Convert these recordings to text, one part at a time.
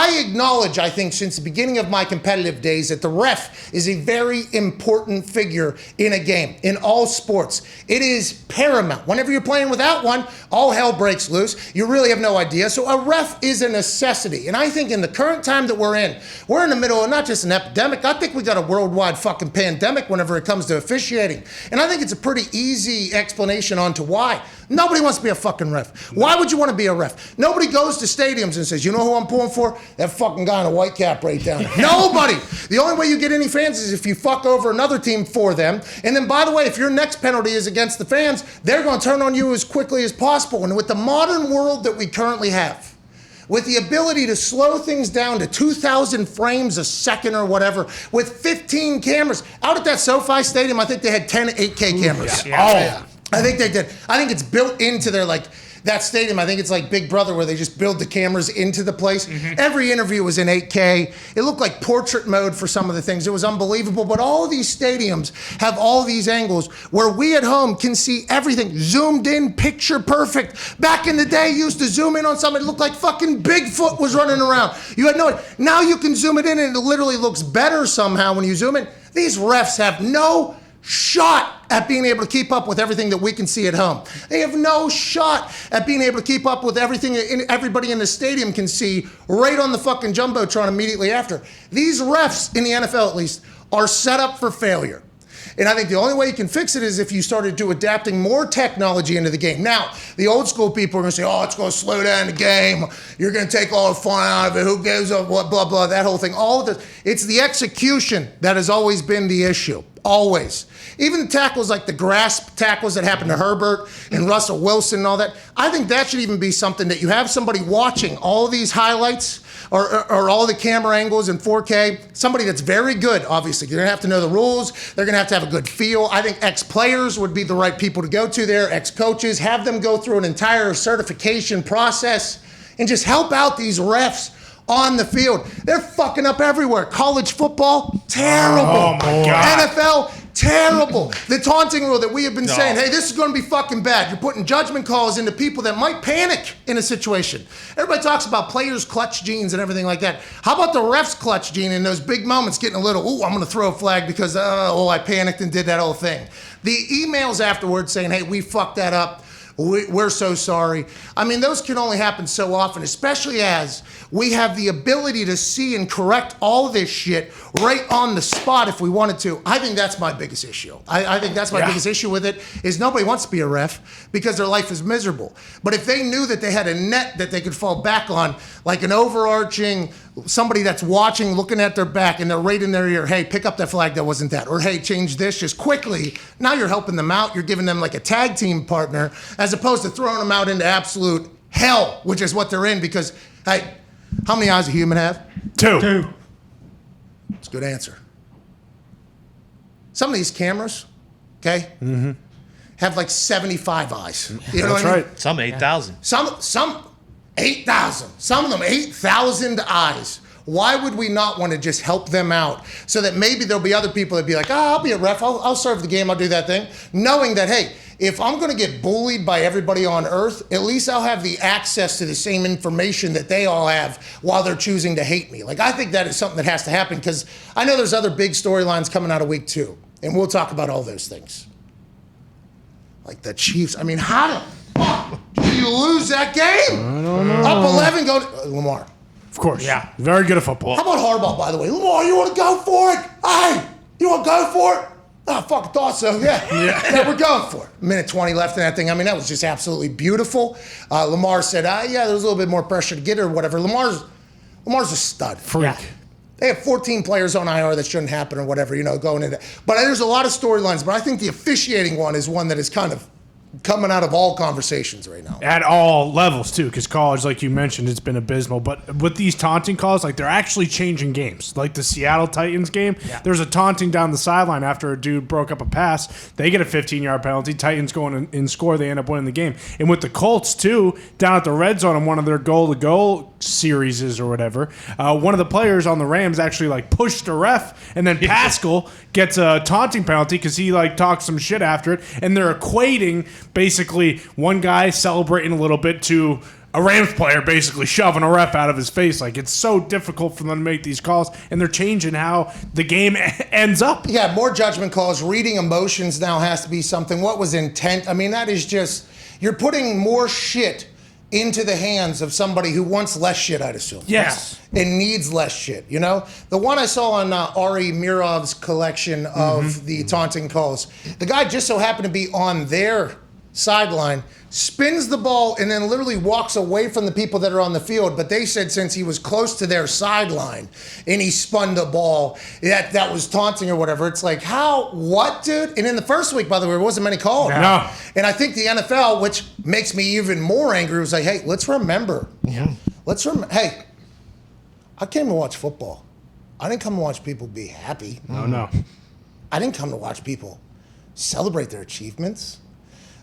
I acknowledge, I think, since the beginning of my competitive days, that the ref is a very important figure in a game, in all sports. It is paramount. Whenever you're playing without one, all hell breaks loose. You really have no idea. So a ref is a necessity. And I think in the current time that we're in the middle of not just an epidemic, I think we got a worldwide fucking pandemic whenever it comes to officiating. And I think it's a pretty easy explanation onto why. Nobody wants to be a fucking ref. Why would you want to be a ref? Nobody goes to stadiums and says, you know who I'm pulling for? That fucking guy in a white cap right down there. Nobody. The only way you get any fans is if you fuck over another team for them. And then, by the way, if your next penalty is against the fans, they're going to turn on you as quickly as possible. And with the modern world that we currently have, with the ability to slow things down to 2,000 frames a second or whatever, with 15 cameras. Out at that SoFi Stadium, I think they had 10 8K cameras. Yeah. I think they did. I think it's built into their, that stadium. I think it's like Big Brother where they just build the cameras into the place. Mm-hmm. Every interview was in 8K. It looked like portrait mode for some of the things. It was unbelievable. But all of these stadiums have all these angles where we at home can see everything zoomed in, picture perfect. Back in the day, you used to zoom in on somebody. It looked like fucking Bigfoot was running around. You had no idea. Now you can zoom it in and it literally looks better somehow when you zoom in. These refs have no shot at being able to keep up with everything that we can see at home. They have no shot at being able to keep up with everything everybody in the stadium can see right on the fucking Jumbotron immediately after. These refs, in the NFL at least, are set up for failure. And I think the only way you can fix it is if you started to adapting more technology into the game. Now, the old school people are going to say, oh, it's going to slow down the game. You're going to take all the fun out of it. Who gives a what, blah, blah, that whole thing. All of this. It's the execution that has always been the issue. Always. Even the tackles like the grasp tackles that happened to Herbert and Russell Wilson and all that, I think that should even be something that you have somebody watching all these highlights or all the camera angles in 4K, somebody that's very good, obviously. They're going to have to know the rules. They're going to have a good feel. I think ex-players would be the right people to go to there, ex-coaches, have them go through an entire certification process and just help out these refs on the field. They're fucking up everywhere. College football, terrible. Oh my God. NFL, terrible. The taunting rule that we have been saying, hey, this is going to be fucking bad. You're putting judgment calls into people that might panic in a situation. Everybody talks about players' clutch genes and everything like that. How about the ref's clutch gene in those big moments getting a little, ooh, I'm going to throw a flag because, I panicked and did that whole thing. The emails afterwards saying, hey, we fucked that up. We're so sorry. I mean, those can only happen so often, especially as we have the ability to see and correct all this shit right on the spot if we wanted to. I think that's my biggest issue. I think that's my biggest issue with it is nobody wants to be a ref because their life is miserable. But if they knew that they had a net that they could fall back on, like an overarching, somebody that's watching, looking at their back, and they're right in their ear, hey, pick up that flag that wasn't that, or hey, change this just quickly. Now you're helping them out. You're giving them like a tag team partner as opposed to throwing them out into absolute hell, which is what they're in because, hey, how many eyes a human have? Two. It's a good answer. Some of these cameras, okay, have like 75 eyes. You know That's what I mean? right. Some 8,000. Some 8,000. Some of them 8,000 eyes. Why would we not want to just help them out so that maybe there'll be other people that be like, I'll be a ref, I'll serve the game, I'll do that thing. Knowing that, hey, if I'm going to get bullied by everybody on earth, at least I'll have the access to the same information that they all have while they're choosing to hate me. Like, I think that is something that has to happen because I know there's other big storylines coming out of week 2, and we'll talk about all those things. Like the Chiefs. I mean, how the fuck do you lose that game? I don't know. Up 11, go to Lamar. Of course. Yeah. Very good at football. How about Harbaugh, by the way? Lamar, you want to go for it? Hey, you want to go for it? I fucking thought so, yeah, we're going for it. Minute 20 left in that thing. I mean, that was just absolutely beautiful. Lamar said, yeah, there was a little bit more pressure to get it or whatever. Lamar's a stud. Freak. Yeah. They have 14 players on IR that shouldn't happen or whatever, going into. But there's a lot of storylines, but I think the officiating one is one that is kind of coming out of all conversations right now. At all levels, too, because college, like you mentioned, it's been abysmal. But with these taunting calls, like, they're actually changing games. Like the Seattle Titans game, there's a taunting down the sideline after a dude broke up a pass. They get a 15-yard penalty. Titans go in and score. They end up winning the game. And with the Colts, too, down at the red zone on one of their goal-to-goal series or whatever, one of the players on the Rams actually, like, pushed a ref, and then Pascal gets a taunting penalty because he, like, talks some shit after it. And they're equating basically one guy celebrating a little bit to a Rams player basically shoving a ref out of his face. Like, it's so difficult for them to make these calls, and they're changing how the game ends up. Yeah, more judgment calls. Reading emotions now has to be something. What was intent? I mean, that is just, you're putting more shit into the hands of somebody who wants less shit, I'd assume. Yes. And needs less shit, you know? The one I saw on Ari Mirov's collection of the taunting calls, the guy just so happened to be on their sideline, spins the ball, and then literally walks away from the people that are on the field. But they said since he was close to their sideline and he spun the ball, that was taunting or whatever. It's like, how, what, dude? And in the first week, by the way, there wasn't many calls. No. And I think the NFL, which makes me even more angry, was like, hey, let's remember. Yeah. Hey, I came to watch football. I didn't come to watch people be happy. No. I didn't come to watch people celebrate their achievements.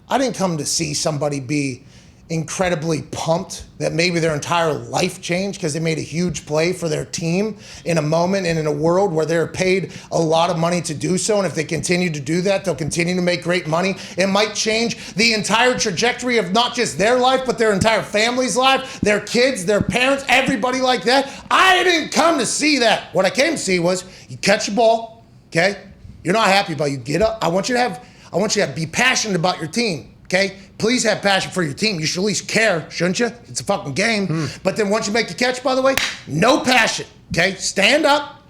I didn't come to see somebody be incredibly pumped that maybe their entire life changed because they made a huge play for their team in a moment and in a world where they're paid a lot of money to do so. And if they continue to do that, they'll continue to make great money. It might change the entire trajectory of not just their life, but their entire family's life, their kids, their parents, everybody like that. I didn't come to see that. What I came to see was you catch the ball, okay? You're not happy about it. You get up. I want you to be passionate about your team, okay? Please have passion for your team. You should at least care, shouldn't you? It's a fucking game. But then once you make the catch, by the way, no passion, okay? Stand up,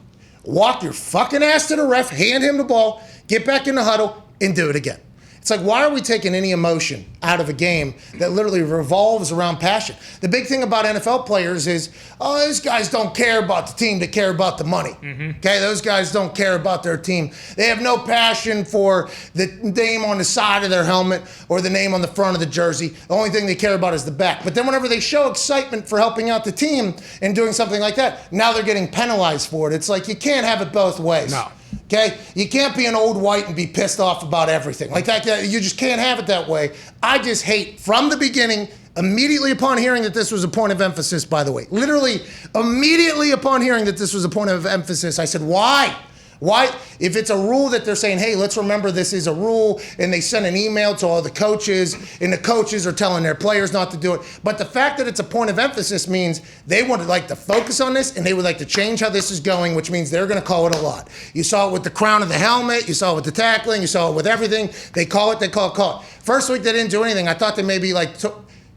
walk your fucking ass to the ref, hand him the ball, get back in the huddle, and do it again. It's like, why are we taking any emotion out of a game that literally revolves around passion? The big thing about NFL players is, oh, those guys don't care about the team, they care about the money. Okay, those guys don't care about their team. They have no passion for the name on the side of their helmet or the name on the front of the jersey. The only thing they care about is the back. But then whenever they show excitement for helping out the team and doing something like that, now they're getting penalized for it. It's like, you can't have it both ways. No. Okay? You can't be an old white and be pissed off about everything. Like that, you just can't have it that way. I just hate, from the beginning, immediately upon hearing that this was a point of emphasis, by the way, literally immediately upon hearing that this was a point of emphasis, I said, why? Why? If it's a rule that they're saying, hey, let's remember this is a rule, and they send an email to all the coaches, and the coaches are telling their players not to do it. But the fact that it's a point of emphasis means they would like to focus on this, and they would like to change how this is going, which means they're going to call it a lot. You saw it with the crown of the helmet. You saw it with the tackling. You saw it with everything. They call it. First week, they didn't do anything. I thought they maybe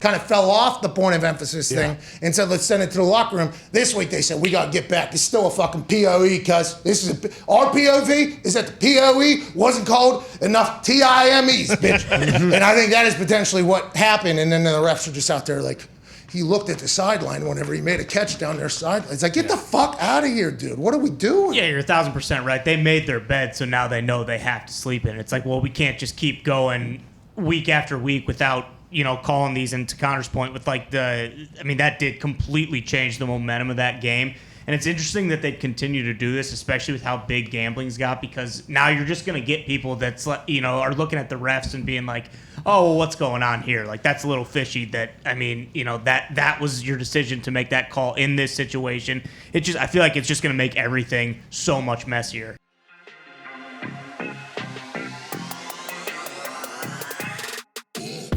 kind of fell off the point of emphasis thing and said, let's send it to the locker room. This week they said, we got to get back. It's still a fucking POE, cuz this is our POV is that the POE wasn't called enough TIMEs, bitch. And I think that is potentially what happened. And then the refs are just out there like, he looked at the sideline whenever he made a catch down their sideline. It's like, get the fuck out of here, dude. What are we doing? Yeah, you're 1,000% right. They made their bed, so now they know they have to sleep in it. It's like, well, we can't just keep going week after week without calling these into Connor's point with that did completely change the momentum of that game. And it's interesting that they continue to do this, especially with how big gambling's got, because now you're just going to get people that's, are looking at the refs and being like, oh, well, what's going on here? Like, that's a little fishy that was your decision to make that call in this situation. I feel like it's just going to make everything so much messier.